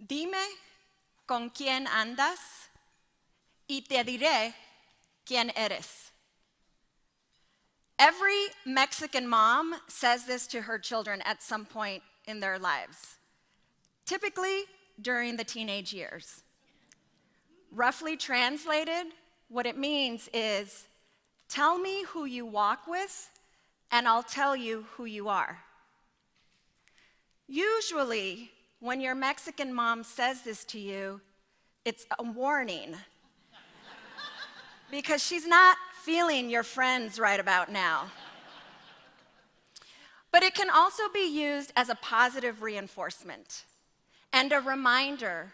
Dime con quién andas y te diré quién eres. Every Mexican mom says this to her children at some point in their lives, typically during the teenage years. Roughly translated, what it means is, tell me who you walk with, and I'll tell you who you are. Usually, when your Mexican mom says this to you, it's a warning. Because she's not feeling your friends right about now. But it can also be used as a positive reinforcement and a reminder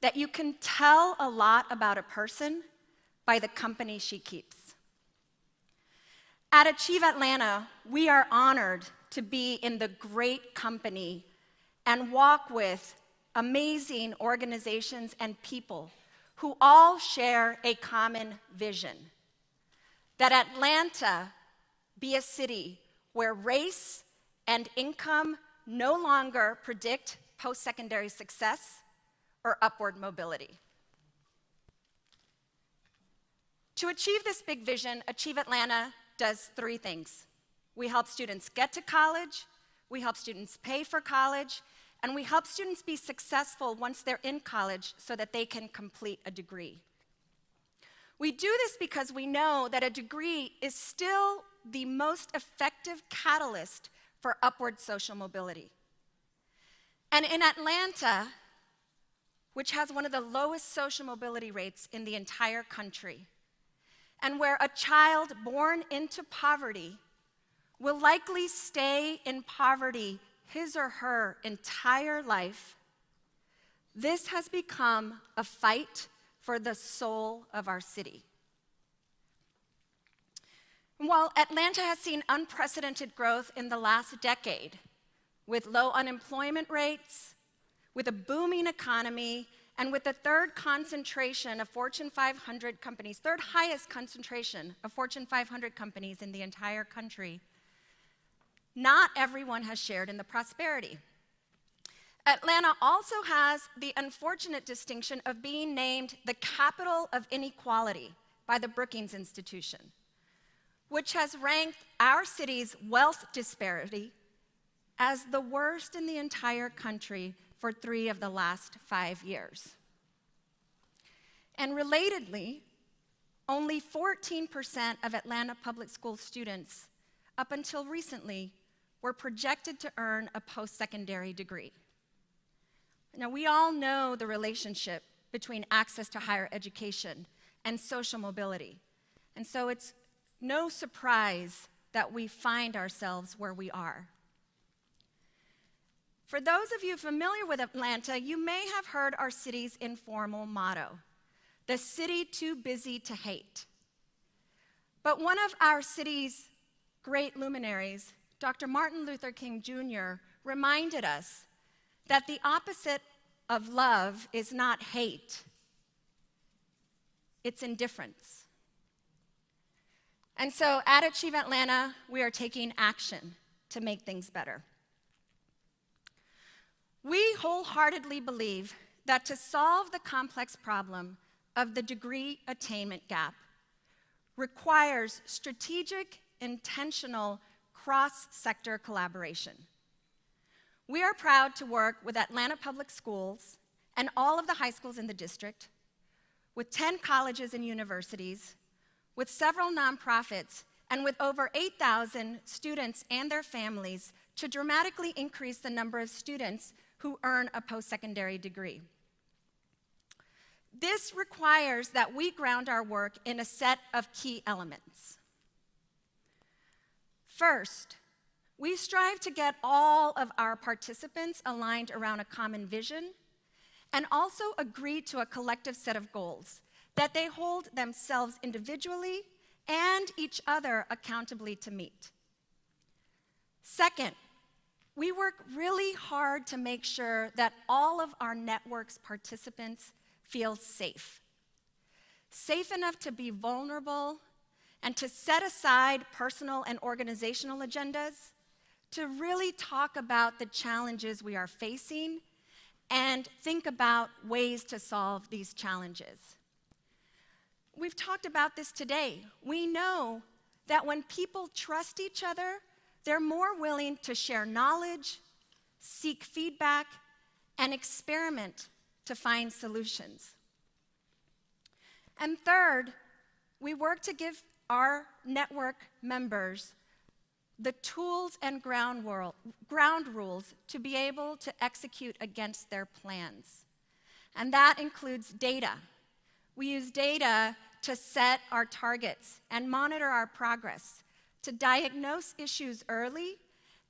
that you can tell a lot about a person by the company she keeps. At Achieve Atlanta, we are honored to be in the great company and walk with amazing organizations and people who all share a common vision: that Atlanta be a city where race and income no longer predict post-secondary success or upward mobility. To achieve this big vision, Achieve Atlanta does three things. We help students get to college, we help students pay for college, and we help students be successful once they're in college so that they can complete a degree. We do this because we know that a degree is still the most effective catalyst for upward social mobility. And in Atlanta, which has one of the lowest social mobility rates in the entire country, and where a child born into poverty will likely stay in poverty his or her entire life, this has become a fight for the soul of our city. While Atlanta has seen unprecedented growth in the last decade, with low unemployment rates, with a booming economy, and with the third concentration of Fortune 500 companies, third highest concentration of Fortune 500 companies in the entire country, not everyone has shared in the prosperity. Atlanta also has the unfortunate distinction of being named the capital of inequality by the Brookings Institution, which has ranked our city's wealth disparity as the worst in the entire country for 3 of the last 5 years. And relatedly, only 14% of Atlanta public school students, up until recently, were projected to earn a post-secondary degree. Now, we all know the relationship between access to higher education and social mobility. And so it's no surprise that we find ourselves where we are. For those of you familiar with Atlanta, you may have heard our city's informal motto, the city too busy to hate. But one of our city's great luminaries, Dr. Martin Luther King Jr., reminded us that the opposite of love is not hate, it's indifference. And so at Achieve Atlanta, we are taking action to make things better. We wholeheartedly believe that to solve the complex problem of the degree attainment gap requires strategic, intentional, cross-sector collaboration. We are proud to work with Atlanta Public Schools and all of the high schools in the district, with 10 colleges and universities, with several nonprofits, and with over 8,000 students and their families to dramatically increase the number of students who earn a post-secondary degree. This requires that we ground our work in a set of key elements. First, we strive to get all of our participants aligned around a common vision and also agree to a collective set of goals that they hold themselves individually and each other accountably to meet. Second, we work really hard to make sure that all of our network's participants feel safe. Safe enough to be vulnerable and to set aside personal and organizational agendas to really talk about the challenges we are facing and think about ways to solve these challenges. We've talked about this today. We know that when people trust each other, they're more willing to share knowledge, seek feedback, and experiment to find solutions. And third, we work to give our network members the tools and ground rules to be able to execute against their plans. And that includes data. We use data to set our targets and monitor our progress, to diagnose issues early,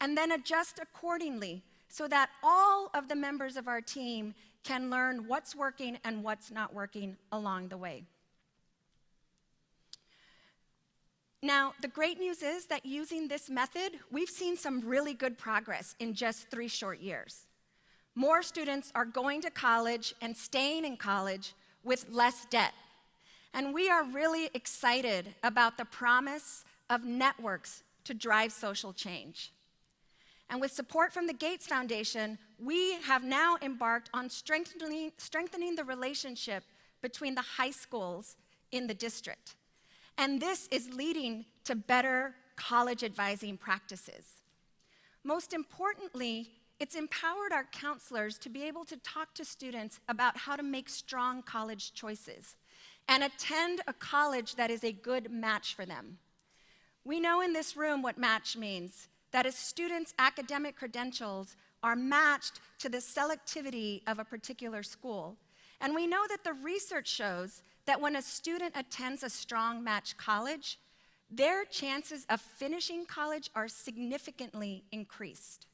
and then adjust accordingly so that all of the members of our team can learn what's working and what's not working along the way. Now, the great news is that using this method, we've seen some really good progress in just 3 short years. More students are going to college and staying in college with less debt. And we are really excited about the promise of networks to drive social change. And with support from the Gates Foundation, we have now embarked on strengthening the relationship between the high schools in the district. And this is leading to better college advising practices. Most importantly, it's empowered our counselors to be able to talk to students about how to make strong college choices and attend a college that is a good match for them. We know in this room what match means, that a student's academic credentials are matched to the selectivity of a particular school. And we know that the research shows that when a student attends a strong match college, their chances of finishing college are significantly increased.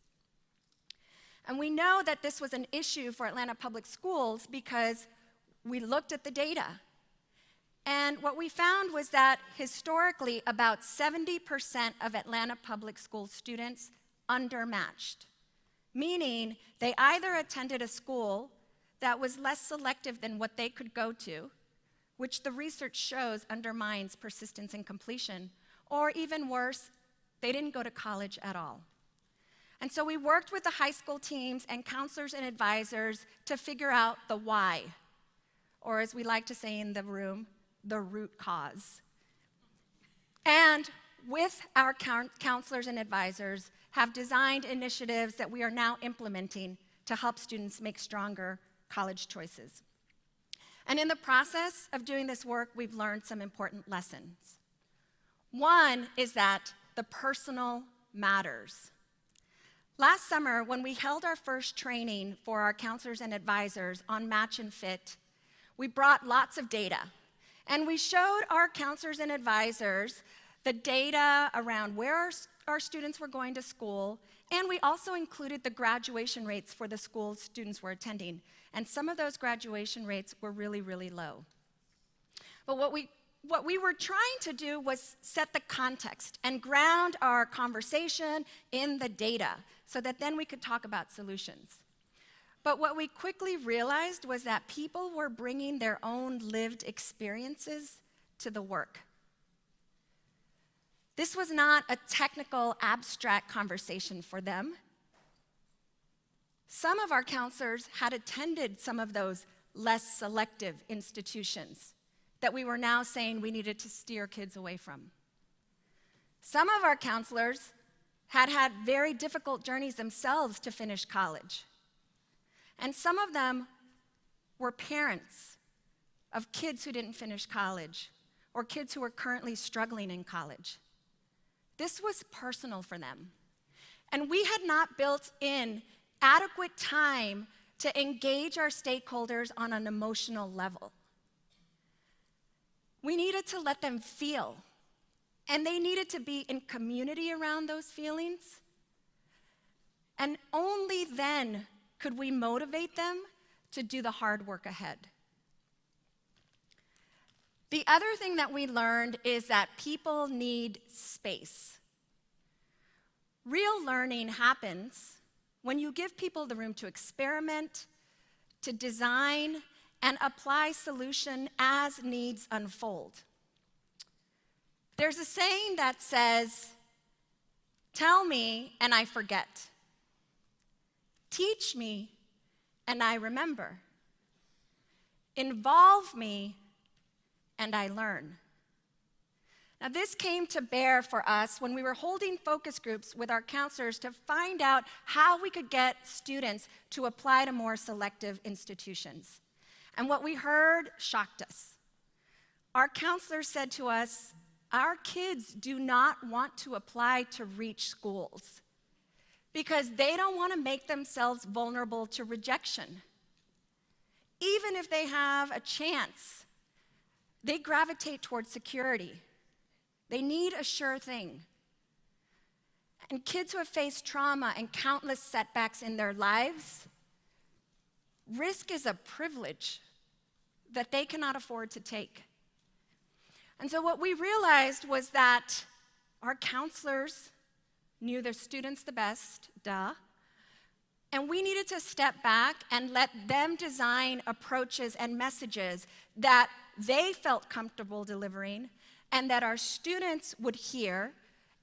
And we know that this was an issue for Atlanta Public Schools because we looked at the data. And what we found was that historically, about 70% of Atlanta Public School students undermatched, meaning they either attended a school that was less selective than what they could go to, which the research shows undermines persistence and completion, or even worse, they didn't go to college at all. And so we worked with the high school teams and counselors and advisors to figure out the why, or as we like to say in the room, the root cause. And with our counselors and advisors, have designed initiatives that we are now implementing to help students make stronger college choices. And in the process of doing this work, we've learned some important lessons. One is that the personal matters. Last summer, when we held our first training for our counselors and advisors on match and fit, we brought lots of data. And we showed our counselors and advisors the data around where our students were going to school, and we also included the graduation rates for the schools students were attending. And some of those graduation rates were really, really low. But what we were trying to do was set the context and ground our conversation in the data so that then we could talk about solutions. But what we quickly realized was that people were bringing their own lived experiences to the work. This was not a technical, abstract conversation for them. Some of our counselors had attended some of those less selective institutions that we were now saying we needed to steer kids away from. Some of our counselors had had very difficult journeys themselves to finish college. And some of them were parents of kids who didn't finish college or kids who were currently struggling in college. This was personal for them. And we had not built in adequate time to engage our stakeholders on an emotional level. We needed to let them feel, and they needed to be in community around those feelings. And only then could we motivate them to do the hard work ahead. The other thing that we learned is that people need space. Real learning happens when you give people the room to experiment, to design, and apply solution as needs unfold. There's a saying that says, "Tell me and I forget. Teach me and I remember. Involve me, and I learn. Now, this came to bear for us when we were holding focus groups with our counselors to find out how we could get students to apply to more selective institutions. And what we heard shocked us. Our counselors said to us, our kids do not want to apply to reach schools because they don't want to make themselves vulnerable to rejection. Even if they have a chance, they gravitate towards security. They need a sure thing. And kids who have faced trauma and countless setbacks in their lives, risk is a privilege that they cannot afford to take. And so what we realized was that our counselors knew their students the best, duh, and we needed to step back and let them design approaches and messages that they felt comfortable delivering and that our students would hear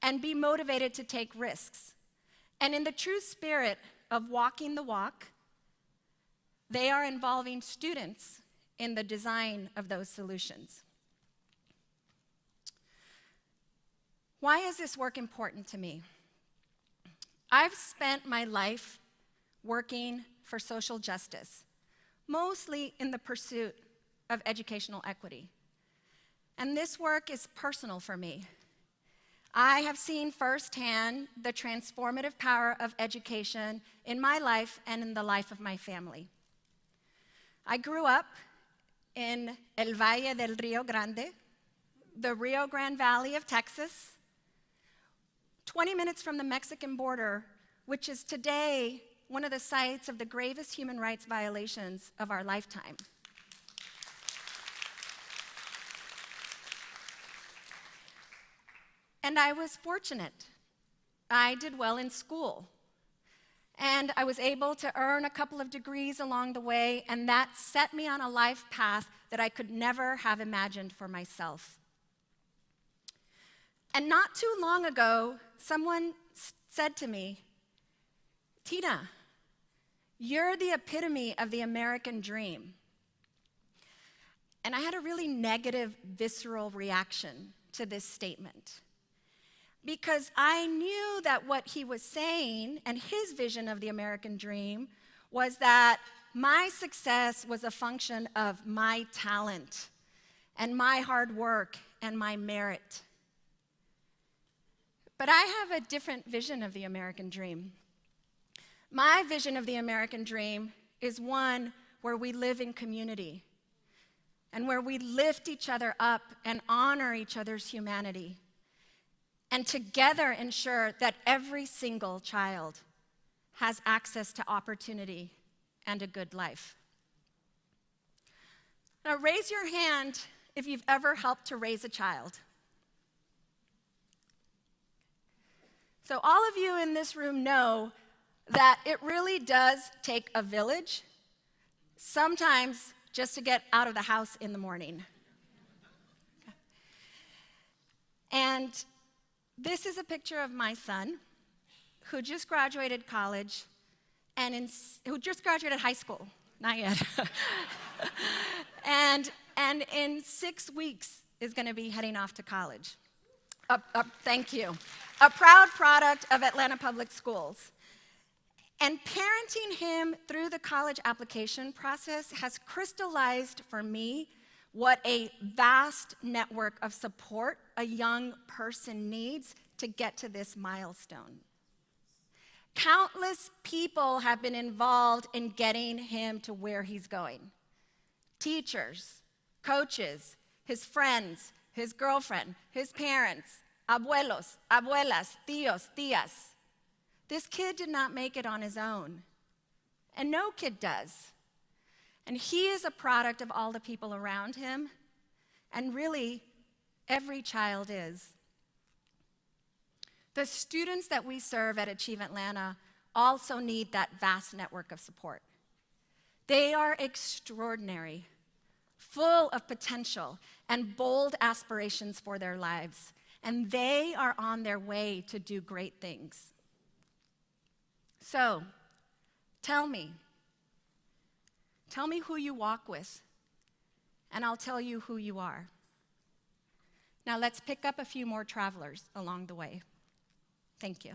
and be motivated to take risks. And in the true spirit of walking the walk, they are involving students in the design of those solutions. Why is this work important to me? I've spent my life working for social justice, mostly in the pursuit of educational equity. And this work is personal for me. I have seen firsthand the transformative power of education in my life and in the life of my family. I grew up in El Valle del Rio Grande, the Rio Grande Valley of Texas, 20 minutes from the Mexican border, which is today one of the sites of the gravest human rights violations of our lifetime. And I was fortunate. I did well in school. And I was able to earn a couple of degrees along the way, and that set me on a life path that I could never have imagined for myself. And not too long ago, someone said to me, Tina, you're the epitome of the American dream. And I had a really negative, visceral reaction to this statement. Because I knew that what he was saying and his vision of the American dream was that my success was a function of my talent and my hard work and my merit. But I have a different vision of the American dream. My vision of the American dream is one where we live in community and where we lift each other up and honor each other's humanity, and together ensure that every single child has access to opportunity and a good life. Now, raise your hand if you've ever helped to raise a child. So all of you in this room know that it really does take a village, sometimes just to get out of the house in the morning. And this is a picture of my son, who just graduated college, and who just graduated high school, not yet. and in 6 weeks is going to be heading off to college. Thank you. A proud product of Atlanta Public Schools. And parenting him through the college application process has crystallized for me what a vast network of support a young person needs to get to this milestone. Countless people have been involved in getting him to where he's going. Teachers, coaches, his friends, his girlfriend, his parents, abuelos, abuelas, tíos, tías. This kid did not make it on his own, and no kid does. And he is a product of all the people around him, and really, every child is. The students that we serve at Achieve Atlanta also need that vast network of support. They are extraordinary, full of potential and bold aspirations for their lives, and they are on their way to do great things. So, tell me, Tell me who you walk with, and I'll tell you who you are. Now let's pick up a few more travelers along the way. Thank you.